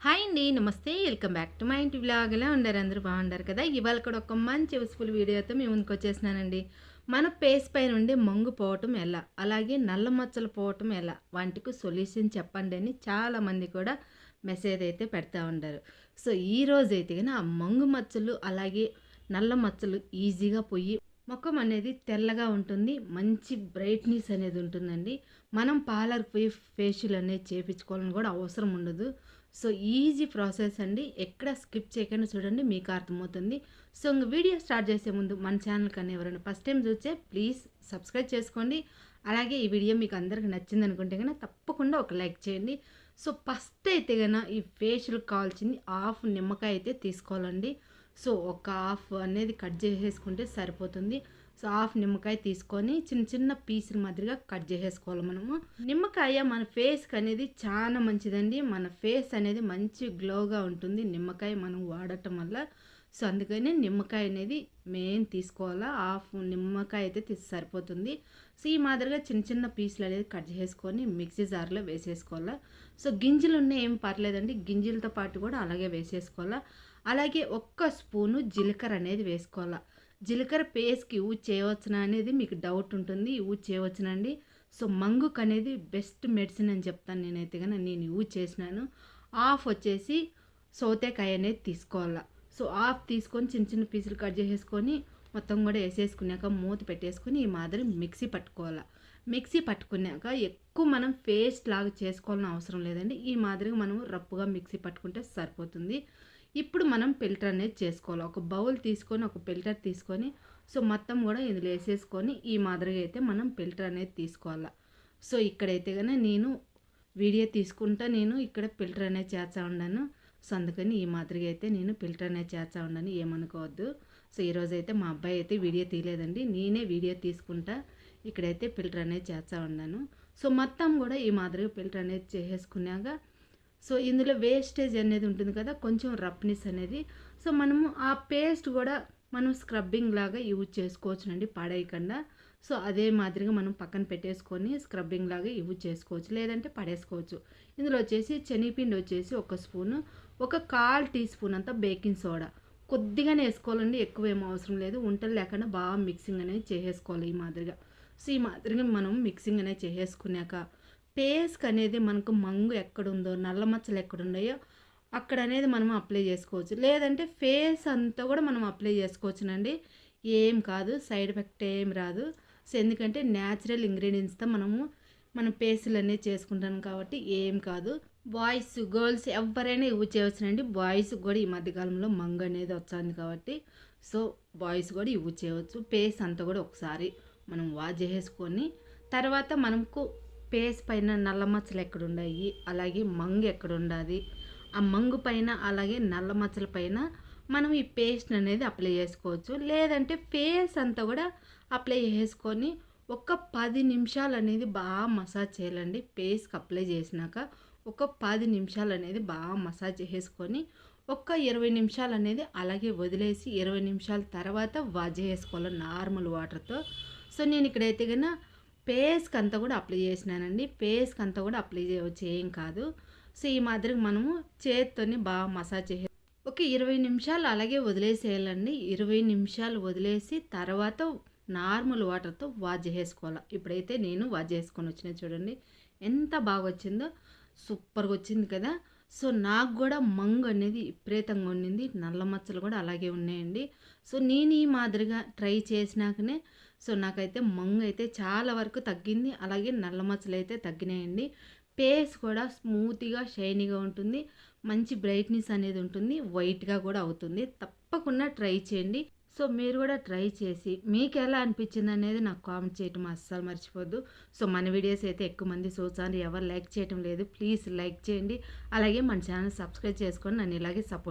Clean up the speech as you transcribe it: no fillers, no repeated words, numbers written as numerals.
Hi అండి. నమస్తే. Welcome back to my ఇంటి వ్లాగ్. ఎలా ఉన్నారు? అందరూ బాగుండారు కదా! ఇవాళ కూడా ఒక మంచి యూస్‌ఫుల్ వీడియోతో మీ ముందుకొచ్చేసినానండి. మన ఫేస్ పైన ఉండే మంగు పోవటం ఎలా? అలాగే నల్ల మచ్చలు పోవటం ఎలా? వాటికి సొల్యూషన్ చెప్పండి అని చాలామంది కూడా మెసేజ్ అయితే పెడతా ఉంటారు. సో, ఈరోజైతే గాని ఆ మంగు మచ్చలు అలాగే నల్ల మచ్చలు ఈజీగా పోయి మొఖం అనేది తెల్లగా ఉంటుంది. మంచి బ్రైట్‌నెస్ అనేది ఉంటుందండి. మనం పార్లర్‌కి పోయి ఫేషియల్ అనేది చేపించుకోవాలని కూడా అవసరం ఉండదు. సో, ఈజీ ప్రాసెస్ అండి. ఎక్కడ స్కిప్ చేయకుండా చూడండి, మీకు అర్థమవుతుంది. సో, ఇంక వీడియో స్టార్ట్ చేసే ముందు మన ఛానల్ కానీ ఎవరైనా ఫస్ట్ టైం చూస్తే ప్లీజ్ సబ్స్క్రైబ్ చేసుకోండి. అలాగే ఈ వీడియో మీకు అందరికి నచ్చిందనుకుంటే గనక తప్పకుండా ఒక లైక్ చేయండి. సో, ఫస్ట్ అయితే గనక ఈ ఫేషియల్‌కి కావాల్సింది హాఫ్ నిమ్మకాయ అయితే తీసుకోవాలండి. సో, ఒక హాఫ్ అనేది కట్ చేసేసుకుంటే సరిపోతుంది. సో, హాఫ్ నిమ్మకాయ తీసుకొని చిన్న చిన్న పీసుల మాదిరిగా కట్ చేసేసుకోవాలి మనము. నిమ్మకాయ మన ఫేస్‌కి అనేది చాలా మంచిదండి. మన ఫేస్ అనేది మంచి గ్లోగా ఉంటుంది నిమ్మకాయ మనం వాడటం వల్ల. సో, అందుకని నిమ్మకాయ అనేది మెయిన్ తీసుకోవాలా. హాఫ్ నిమ్మకాయ అయితే సరిపోతుంది. సో, ఈ మాదిరిగా చిన్న చిన్న పీసులు అనేది కట్ చేసుకొని మిక్సీ జార్‌లో వేసేసుకోవాలా. సో, గింజలు ఉన్న ఏం పర్లేదండి. గింజలతో పాటు కూడా అలాగే వేసేసుకోవాలా. అలాగే ఒక్క స్పూను జీలకర్ర అనేది వేసుకోవాలా. జీలకర్ర పేస్ట్‌కి యూజ్ చేయవచ్చునా అనేది మీకు డౌట్ ఉంటుంది. యూజ్ చేయవచ్చునండి. సో, మంగుకనేది బెస్ట్ మెడిసిన్ అని చెప్తాను నేనైతే గన. నేను యూజ్ చేసినాను. హాఫ్ వచ్చేసి సౌతేకాయ అనేది తీసుకోవాలా. సో, హాఫ్ తీసుకొని చిన్న చిన్న పీసులు కట్ చేసేసుకొని మొత్తం కూడా వేసేసుకున్నాక మూత పెట్టేసుకొని ఈ మాదిరి మిక్సీ పట్టుకోవాలా. మిక్సీ పట్టుకున్నాక ఎక్కువ మనం పేస్ట్ లాగా చేసుకోవాలని అవసరం లేదండి. ఈ మాదిరిగా మనం రఫ్‌గా మిక్సీ పట్టుకుంటే సరిపోతుంది. ఇప్పుడు మనం ఫిల్టర్ అనేది చేసుకోవాలి. ఒక బౌల్ తీసుకొని ఒక ఫిల్టర్ తీసుకొని సో, మొత్తం కూడా ఇందులో వేసేసుకొని ఈ మాదిరిగా అయితే మనం ఫిల్టర్ అనేది తీసుకోవాలా. సో, ఇక్కడైతే గనక నేను వీడియో తీసుకుంటా నేను ఇక్కడ ఫిల్టర్ అనేది చేస్తా ఉన్నాను. సో, అందుకని ఈ మాదిరిగా అయితే నేను ఫిల్టర్ అనేది చేస్తా ఉన్నాను. ఏమనుకోవద్దు. సో, ఈరోజైతే మా అబ్బాయి అయితే వీడియో తీయలేదండి. నేనే వీడియో తీసుకుంటా ఇక్కడైతే ఫిల్టర్ అనేది చేస్తా ఉన్నాను. సో, మొత్తం కూడా ఈ మాదిరిగా ఫిల్టర్ అనేది చేసేసుకున్నాక సో, ఇందులో వేస్టేజ్ అనేది ఉంటుంది కదా! కొంచెం రఫ్‌నెస్ అనేది. సో, మనము ఆ పేస్ట్ కూడా మనం స్క్రబ్బింగ్ లాగా యూజ్ చేసుకోవచ్చునండి పడేయకుండా. సో, అదే మాదిరిగా మనం పక్కన పెట్టేసుకొని స్క్రబ్బింగ్ లాగా యూజ్ చేసుకోవచ్చు. లేదంటే పడేసుకోవచ్చు. ఇందులో వచ్చేసి శనగపిండి వచ్చేసి ఒక స్పూను, ఒక 1/4 టీ స్పూన్ అంతా బేకింగ్ సోడా. కొద్దిగానే వేసుకోవాలండి. ఎక్కువ ఏమి అవసరం లేదు. ఉంటలు లేకుండా బాగా మిక్సింగ్ అనేది చేసేసుకోవాలి ఈ మాదిరిగా. సో, ఈ మాదిరిగా మనం మిక్సింగ్ అనేది చేసేసుకున్నాక ఫేస్‌కి అనేది మనకు మంగు ఎక్కడుందో, నల్ల మచ్చలు ఎక్కడున్నాయో అక్కడ అనేది మనం అప్లై చేసుకోవచ్చు. లేదంటే ఫేస్ అంతా కూడా మనం అప్లై చేసుకోవచ్చునండి. ఏం కాదు. సైడ్ ఎఫెక్ట్ ఏం రాదు. సో, ఎందుకంటే న్యాచురల్ ఇంగ్రీడియెంట్స్‌తో మనం ఫేషియల్ అనేది చేసుకుంటాం కాబట్టి ఏం కాదు. బాయ్స్, గర్ల్స్ ఎవ్వరైనా యూజ్ చేయవచ్చునండి. బాయ్స్‌కి కూడా ఈ మధ్య కాలంలో మంగు అనేది వస్తుంది కాబట్టి సో, బాయ్స్ కూడా యూజ్ చేయవచ్చు. ఫేస్ అంతా కూడా ఒకసారి మనం వాష్ చేసేసుకొని తర్వాత మనకు ఫేస్ పైన నల్ల మచ్చలు ఎక్కడున్నాయి, అలాగే మంగు ఎక్కడుండాది, ఆ మంగు పైన అలాగే నల్ల మచ్చల పైన మనం ఈ పేస్ట్ అనేది అప్లై చేసుకోవచ్చు. లేదంటే ఫేస్ అంతా కూడా అప్లై చేసుకొని ఒక 10 నిమిషాలు అనేది బాగా మసాజ్ చేయాలండి. ఫేస్‌కి అప్లై చేసినాక ఒక 10 నిమిషాలు అనేది బాగా మసాజ్ చేసుకొని ఒక 20 నిమిషాలు అనేది అలాగే వదిలేసి 20 నిమిషాల తర్వాత వాష్ చేసుకోవాలి నార్మల్ వాటర్‌తో. సో, నేను ఇక్కడైతే గన ఫేస్‌కి అంతా కూడా అప్లై చేసినానండి. ఫేస్‌కి అంతా కూడా అప్లై చేయవచ్చు ఏం కాదు. సో, ఈ మాదిరిగా మనము చేత్తోని బాగా మసాజ్ ఒక 20 నిమిషాలు అలాగే వదిలేసేయాలండి. 20 నిమిషాలు వదిలేసి తర్వాత నార్మల్ వాటర్‌తో వాష్ చేసేసుకోవాలి. ఇప్పుడైతే నేను వాష్ చేసుకొని వచ్చిన చూడండి. ఎంత బాగా వచ్చిందో సూపర్‌గా వచ్చింది కదా! సో, నాకు కూడా మంగు అనేది విపరీతంగా ఉండింది. నల్ల మచ్చలు కూడా అలాగే ఉన్నాయండి. సో, నేను ఈ మాదిరిగా ట్రై చేసినాకనే సో, నాకైతే మంగు అయితే చాలా వరకు తగ్గింది. అలాగే నల్ల మచ్చలు అయితే తగ్గినాయండి. ఫేస్ కూడా స్మూత్‌గా, షైనీగా ఉంటుంది. మంచి బ్రైట్‌నెస్ అనేది ఉంటుంది. వైట్‌గా కూడా అవుతుంది. తప్పకుండా ట్రై చేయండి. సో, మీరు కూడా ట్రై చేసి మీకెలా అనిపించిందనేది నాకు కామెంట్ చేయటం అస్సలు మర్చిపోద్దు. సో, మన వీడియోస్ అయితే ఎక్కువ మంది చూసారు. ఎవరు లైక్ చేయటం లేదు. ప్లీజ్ లైక్ చేయండి. అలాగే మన ఛానల్ సబ్స్క్రైబ్ చేసుకొని నన్ను ఇలాగే సపోర్ట్